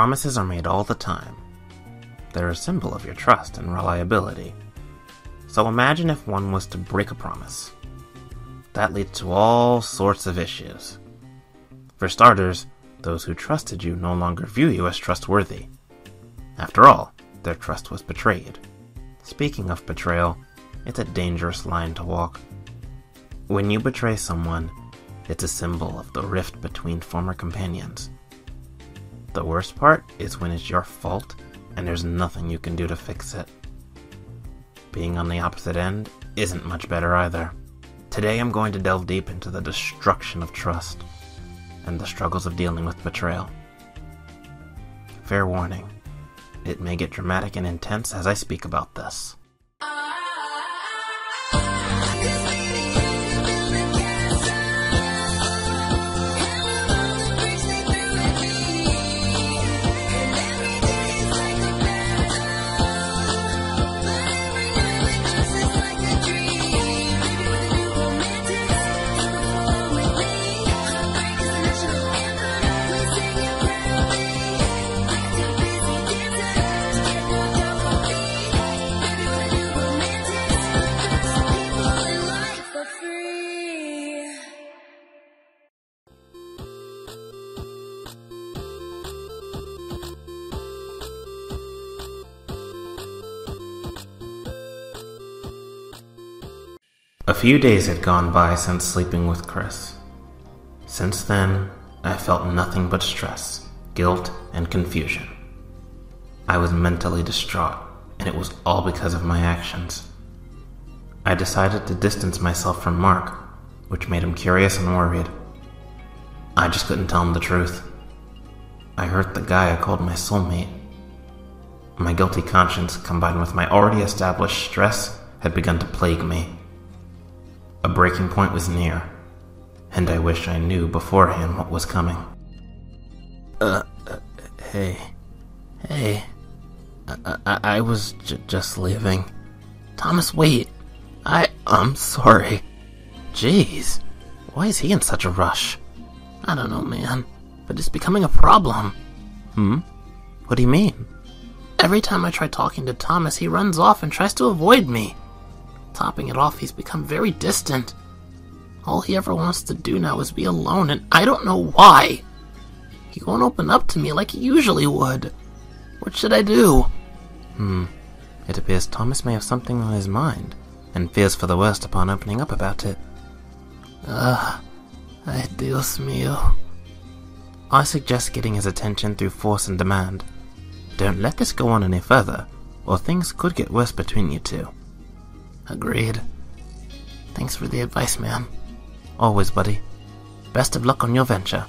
promises are made all the time. They're a symbol of your trust and reliability. So imagine if one was to break a promise. That leads to all sorts of issues. For starters, those who trusted you no longer view you as trustworthy. After all, their trust was betrayed. Speaking of betrayal, it's a dangerous line to walk. When you betray someone, it's a symbol of the rift between former companions. The worst part is when it's your fault and there's nothing you can do to fix it. Being on the opposite end isn't much better either. Today I'm going to delve deep into the destruction of trust and the struggles of dealing with betrayal. Fair warning, it may get dramatic and intense as I speak about this. A few days had gone by since sleeping with Chris. Since then, I felt nothing but stress, guilt, and confusion. I was mentally distraught, and it was all because of my actions. I decided to distance myself from Mark, which made him curious and worried. I just couldn't tell him the truth. I hurt the guy I called my soulmate. My guilty conscience, combined with my already established stress, had begun to plague me. A breaking point was near, and I wish I knew beforehand what was coming. Hey. I was just leaving. Thomas, wait. I'm sorry. Jeez, why is he in such a rush? I don't know, man, but it's becoming a problem. What do you mean? Every time I try talking to Thomas, he runs off and tries to avoid me. Topping it off, he's become very distant. All he ever wants to do now is be alone, and I don't know why. He won't open up to me like he usually would. What should I do? It appears Thomas may have something on his mind, and fears for the worst upon opening up about it. Ay, Dios mío. I suggest getting his attention through force and demand. Don't let this go on any further, or things could get worse between you two. Agreed. Thanks for the advice, man. Always, buddy. Best of luck on your venture.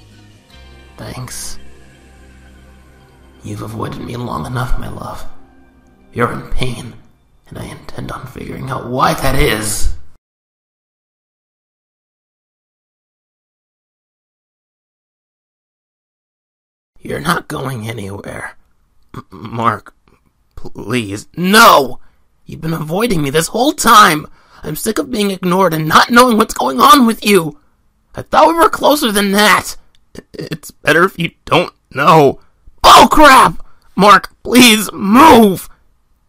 Thanks. You've avoided me long enough, my love. You're in pain, and I intend on figuring out why that is. You're not going anywhere. Mark, please. No! You've been avoiding me this whole time. I'm sick of being ignored and not knowing what's going on with you. I thought we were closer than that. It's better if you don't know. Oh, crap! Mark, please, move!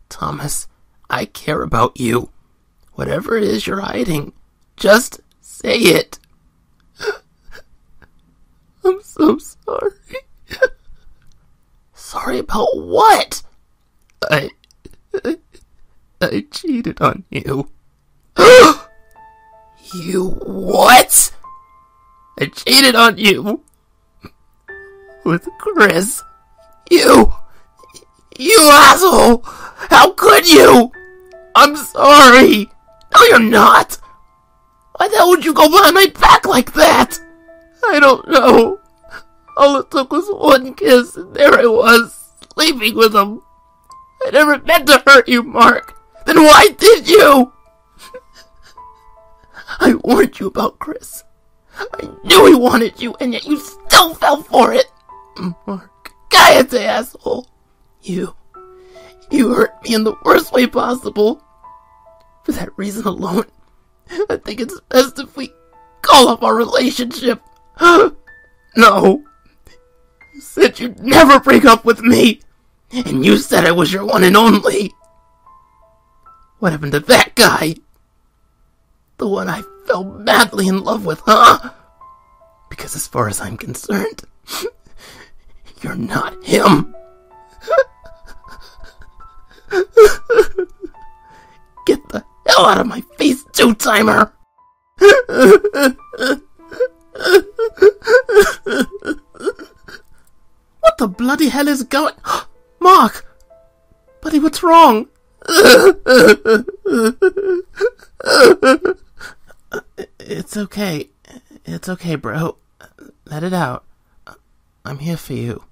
Thomas, I care about you. Whatever it is you're hiding, just say it. I'm so sorry. Sorry about what? I cheated on you. You what? I cheated on you. With Chris. You asshole! How could you? I'm sorry. No, you're not. Why the hell would you go behind my back like that? I don't know. All it took was one kiss, and there I was, sleeping with him. I never meant to hurt you, Mark. Then why did you? I warned you about Chris. I knew he wanted you, and yet you still fell for it. Mark, cállate, asshole. You hurt me in the worst way possible. For that reason alone, I think it's best if we call off our relationship. No. You said you'd never break up with me, and you said I was your one and only. What happened to that guy? The one I fell madly in love with, huh? Because as far as I'm concerned, you're not him. Get the hell out of my face, two-timer! What the bloody hell is going... Mark! Buddy, what's wrong? It's okay. It's okay, bro. Let it out. I'm here for you.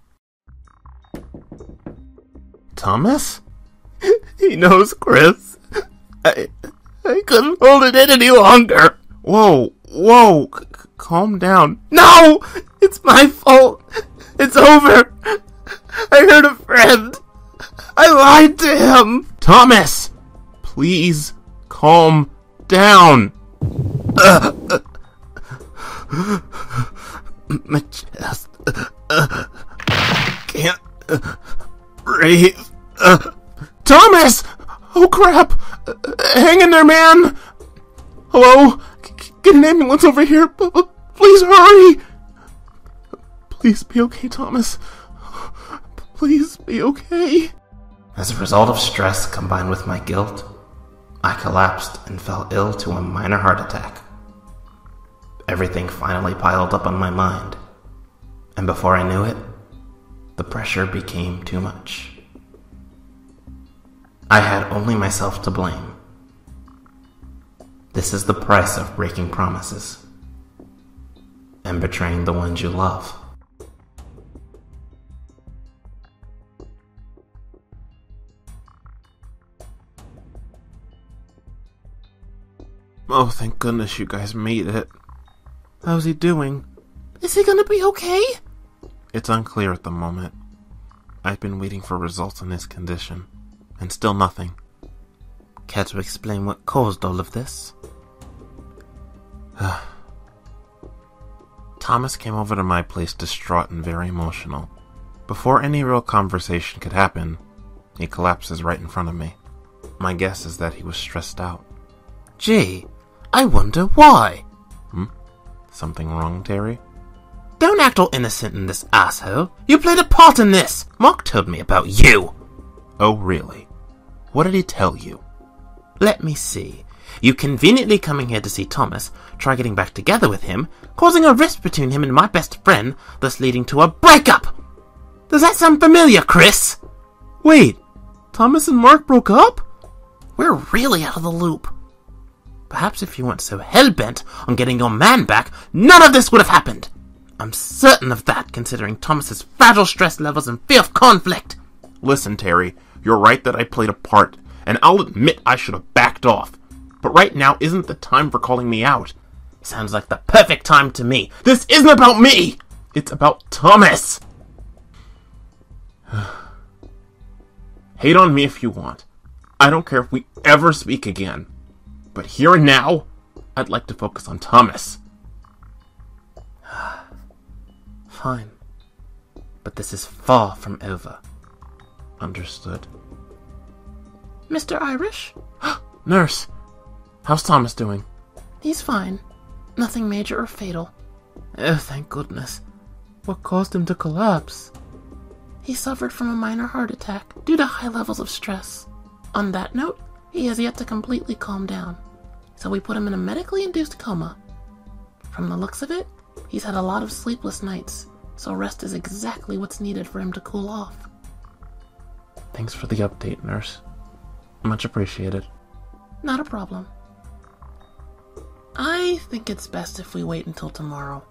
Thomas? He knows, Chris. I couldn't hold it in any longer. Whoa. Calm down. No! It's my fault. It's over. I hurt a friend. I lied to him. Thomas! Please, calm down. My chest. Can't breathe. Thomas! Oh crap! Hang in there, man! Hello? Get an ambulance over here. Please hurry! Please be okay, Thomas. Please be okay. As a result of stress combined with my guilt, I collapsed and fell ill to a minor heart attack. Everything finally piled up on my mind, and before I knew it, the pressure became too much. I had only myself to blame. This is the price of breaking promises and betraying the ones you love. Oh, thank goodness you guys made it. How's he doing? Is he gonna be okay? It's unclear at the moment. I've been waiting for results on his condition, and still nothing. Care to explain what caused all of this? Thomas came over to my place distraught and very emotional. Before any real conversation could happen, he collapses right in front of me. My guess is that he was stressed out. Gee, I wonder why. Something wrong, Terry? Don't act all innocent in this, asshole. You played a part in this. Mark told me about you. Oh, really? What did he tell you? Let me see. You conveniently coming here to see Thomas, try getting back together with him, causing a rift between him and my best friend, thus leading to a breakup. Does that sound familiar, Chris? Wait, Thomas and Mark broke up? We're really out of the loop. Perhaps if you weren't so hell-bent on getting your man back, none of this would have happened. I'm certain of that, considering Thomas's fragile stress levels and fear of conflict. Listen, Terry, you're right that I played a part, and I'll admit I should have backed off. But right now isn't the time for calling me out. Sounds like the perfect time to me. This isn't about me! It's about Thomas! Hate on me if you want. I don't care if we ever speak again. But here and now, I'd like to focus on Thomas. Fine. But this is far from over. Understood. Mr. Irish? Nurse! How's Thomas doing? He's fine. Nothing major or fatal. Oh, thank goodness. What caused him to collapse? He suffered from a minor heart attack due to high levels of stress. On that note, he has yet to completely calm down, so we put him in a medically induced coma. From the looks of it, he's had a lot of sleepless nights, so rest is exactly what's needed for him to cool off. Thanks for the update, nurse. Much appreciated. Not a problem. I think it's best if we wait until tomorrow.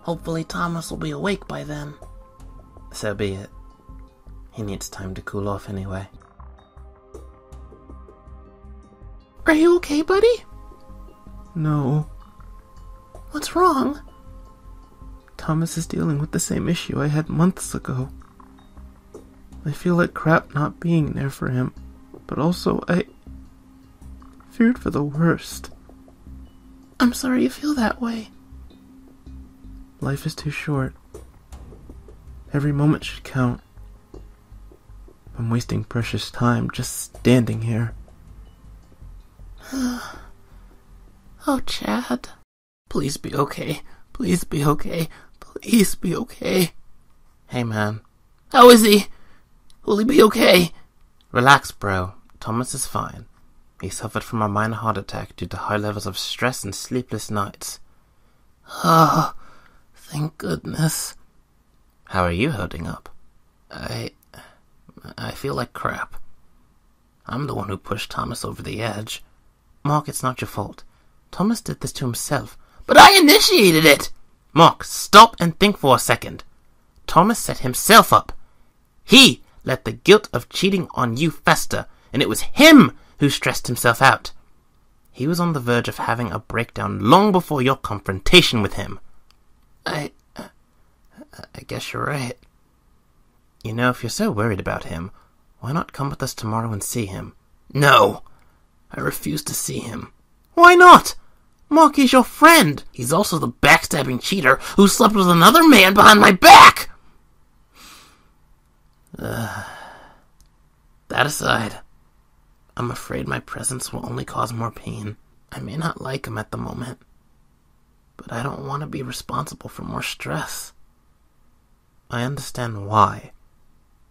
Hopefully Thomas will be awake by then. So be it. He needs time to cool off anyway. Are you okay, buddy? No. What's wrong? Thomas is dealing with the same issue I had months ago. I feel like crap not being there for him, but also I feared for the worst. I'm sorry you feel that way. Life is too short. Every moment should count. I'm wasting precious time just standing here. Oh, Chad. Please be okay. Please be okay. Please be okay. Hey, man. How is he? Will he be okay? Relax, bro. Thomas is fine. He suffered from a minor heart attack due to high levels of stress and sleepless nights. Oh, thank goodness. How are you holding up? I feel like crap. I'm the one who pushed Thomas over the edge. Mark, it's not your fault. Thomas did this to himself. But I initiated it! Mark, stop and think for a second. Thomas set himself up. He let the guilt of cheating on you fester, and it was him who stressed himself out. He was on the verge of having a breakdown long before your confrontation with him. I guess you're right. You know, if you're so worried about him, why not come with us tomorrow and see him? No! I refuse to see him. Why not? Mark is your friend. He's also the backstabbing cheater who slept with another man behind my back! That aside, I'm afraid my presence will only cause more pain. I may not like him at the moment, but I don't want to be responsible for more stress. I understand why,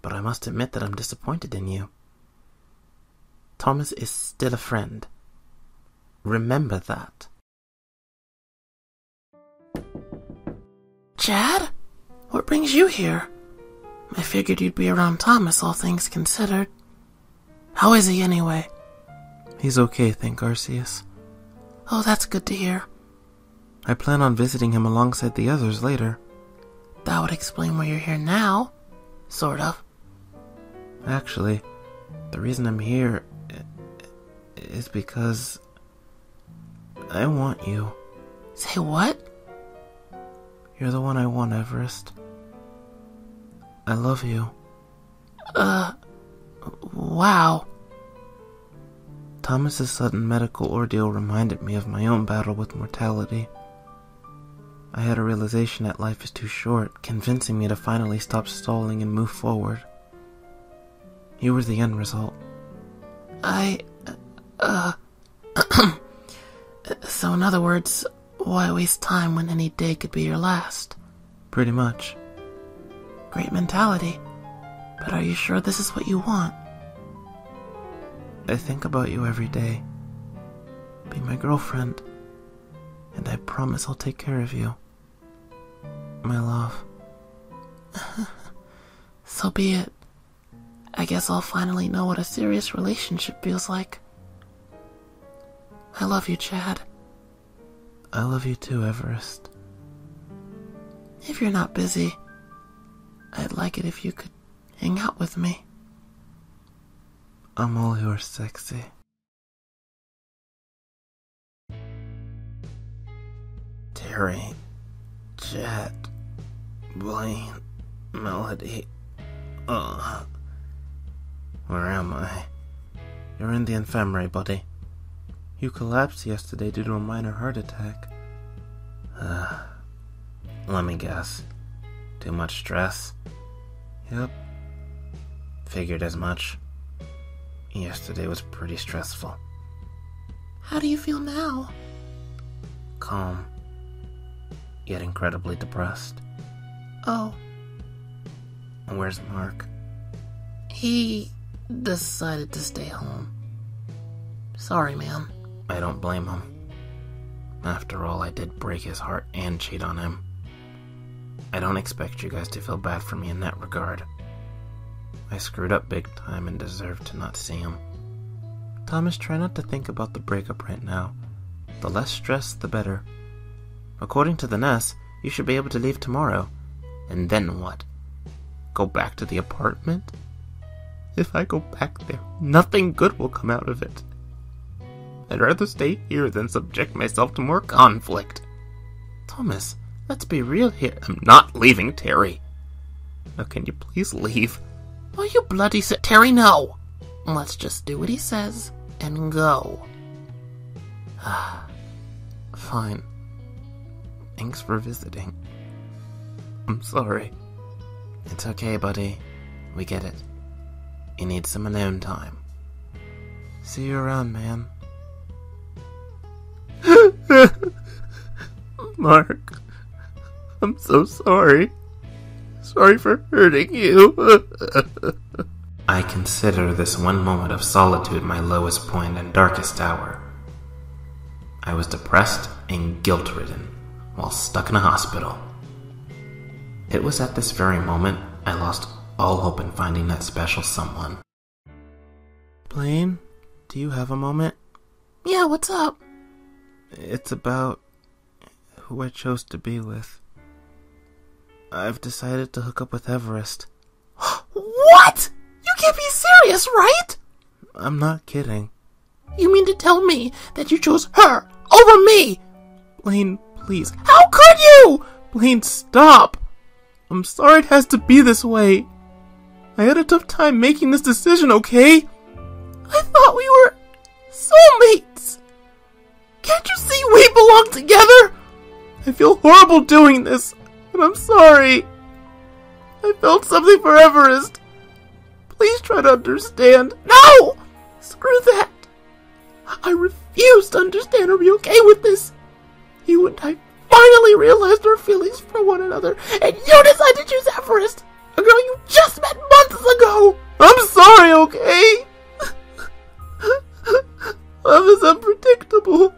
but I must admit that I'm disappointed in you. Thomas is still a friend. Remember that. Chad? What brings you here? I figured you'd be around Thomas, all things considered. How is he anyway? He's okay, thank Arceus. Oh, that's good to hear. I plan on visiting him alongside the others later. That would explain why you're here now. Sort of. Actually, the reason I'm here is because I want you. Say what? You're the one I want, Everest. I love you. Wow. Thomas's sudden medical ordeal reminded me of my own battle with mortality. I had a realization that life is too short, convincing me to finally stop stalling and move forward. You were the end result. So in other words, why waste time when any day could be your last? Pretty much. Great mentality. But are you sure this is what you want? I think about you every day. Be my girlfriend. And I promise I'll take care of you. My love. So be it. I guess I'll finally know what a serious relationship feels like. I love you, Chad. I love you too, Everest. If you're not busy, I'd like it if you could hang out with me. I'm all yours, sexy. Terry, Chad, Blaine, Melody. Where am I? You're in the infirmary, buddy. You collapsed yesterday due to a minor heart attack. Let me guess. Too much stress? Yep. Figured as much. Yesterday was pretty stressful. How do you feel now? Calm. Yet incredibly depressed. Oh. Where's Mark? He decided to stay home. Sorry, man. I don't blame him. After all, I did break his heart and cheat on him. I don't expect you guys to feel bad for me in that regard. I screwed up big time and deserve to not see him. Thomas, try not to think about the breakup right now. The less stress, the better. According to the nurse, you should be able to leave tomorrow. And then what? Go back to the apartment? If I go back there, nothing good will come out of it. I'd rather stay here than subject myself to more conflict. Thomas, let's be real here. I'm not leaving Terry. Now can you please leave? Oh, you bloody Terry, no! Let's just do what he says and go. Fine. Thanks for visiting. I'm sorry. It's okay, buddy. We get it. You need some alone time. See you around, man. Mark, I'm so sorry. Sorry for hurting you. I consider this one moment of solitude my lowest point and darkest hour. I was depressed and guilt-ridden while stuck in a hospital. It was at this very moment I lost all hope in finding that special someone. Blaine, do you have a moment? Yeah, what's up? It's about who I chose to be with. I've decided to hook up with Everest. What? You can't be serious, right? I'm not kidding. You mean to tell me that you chose her over me? Blaine, please. How could you? Blaine, stop! I'm sorry it has to be this way. I had a tough time making this decision, okay? I thought we were soulmates. Can't you see we belong together? I feel horrible doing this, and I'm sorry. I felt something for Everest. Please try to understand. No! Screw that. I refuse to understand or be okay with this. You and I finally realized our feelings for one another, and you decided to choose Everest, a girl you just met months ago. I'm sorry, okay? Love is unpredictable.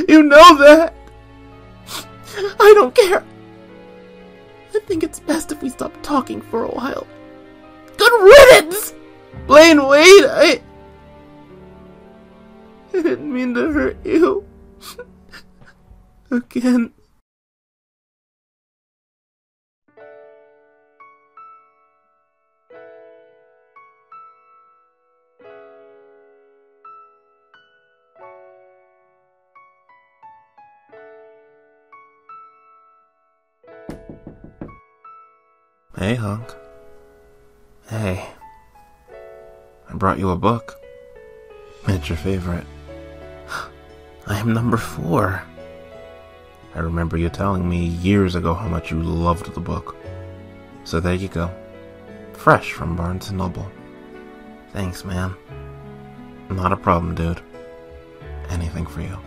You know that. I don't care. I think it's best if we stop talking for a while. Good riddance! Blaine, wait, I didn't mean to hurt you. Again. Hey, Hunk. Hey. I brought you a book. It's your favorite. I am number 4. I remember you telling me years ago how much you loved the book. So there you go. Fresh from Barnes & Noble. Thanks, man. Not a problem, dude. Anything for you.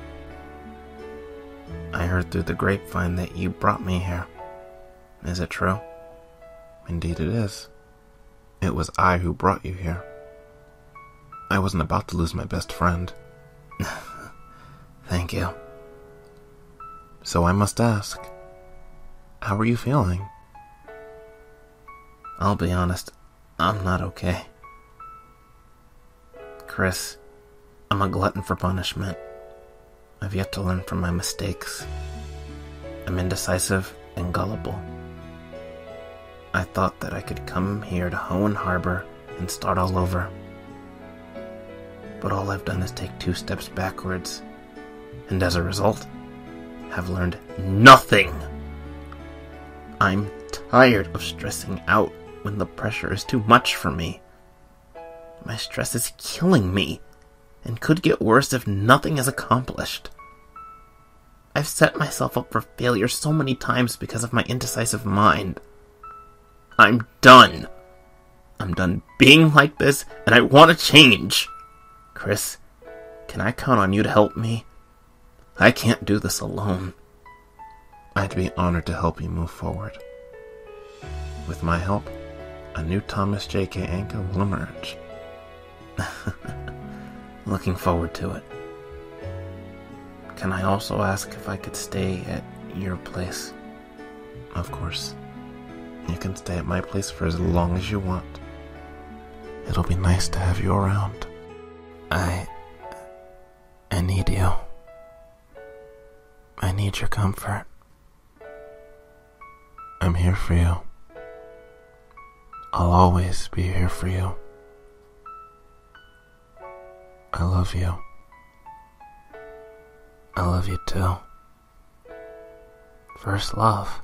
I heard through the grapevine that you brought me here. Is it true? Indeed it is. It was I who brought you here. I wasn't about to lose my best friend. Thank you. So I must ask, how are you feeling? I'll be honest, I'm not okay. Chris, I'm a glutton for punishment. I've yet to learn from my mistakes. I'm indecisive and gullible. I thought that I could come here to Hoenn Harbor and start all over. But all I've done is take 2 steps backwards, and as a result, have learned nothing. I'm tired of stressing out when the pressure is too much for me. My stress is killing me, and could get worse if nothing is accomplished. I've set myself up for failure so many times because of my indecisive mind. I'm done. I'm done being like this, and I want to change. Chris, can I count on you to help me? I can't do this alone. I'd be honored to help you move forward. With my help, a new Thomas J.K. Anka will emerge. Looking forward to it. Can I also ask if I could stay at your place? Of course. You can stay at my place for as long as you want. It'll be nice to have you around. I need you. I need your comfort. I'm here for you. I'll always be here for you. I love you. I love you too. First love.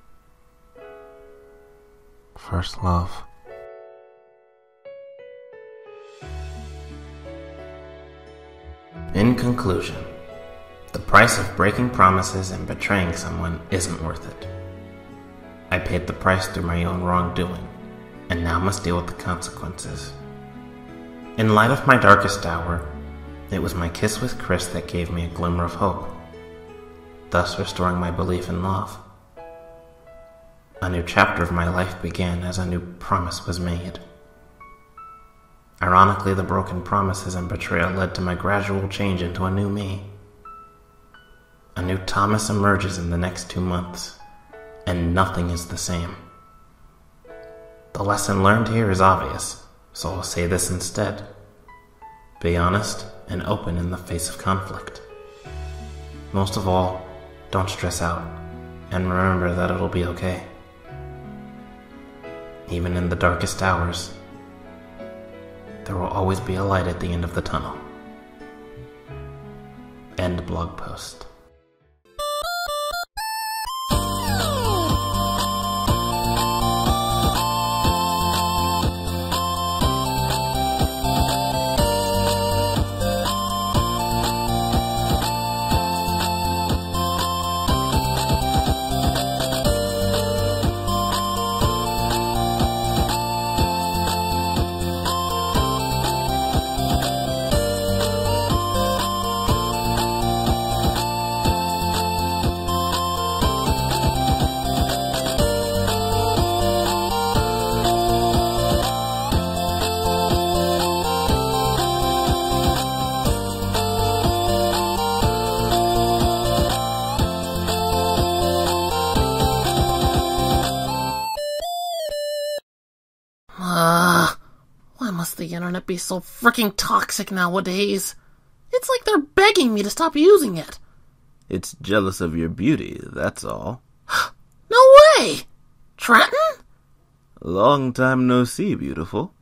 First love. In conclusion, the price of breaking promises and betraying someone isn't worth it. I paid the price through my own wrongdoing, and now must deal with the consequences. In light of my darkest hour, it was my kiss with Chris that gave me a glimmer of hope, thus restoring my belief in love. A new chapter of my life began as a new promise was made. Ironically, the broken promises and betrayal led to my gradual change into a new me. A new Thomas emerges in the next 2 months, and nothing is the same. The lesson learned here is obvious, so I'll say this instead. Be honest and open in the face of conflict. Most of all, don't stress out, and remember that it'll be okay. Even in the darkest hours, there will always be a light at the end of the tunnel. End blog post. Why must the internet be so freaking toxic nowadays? It's like they're begging me to stop using it. It's jealous of your beauty, that's all. No way! Trenton? Long time no see, beautiful.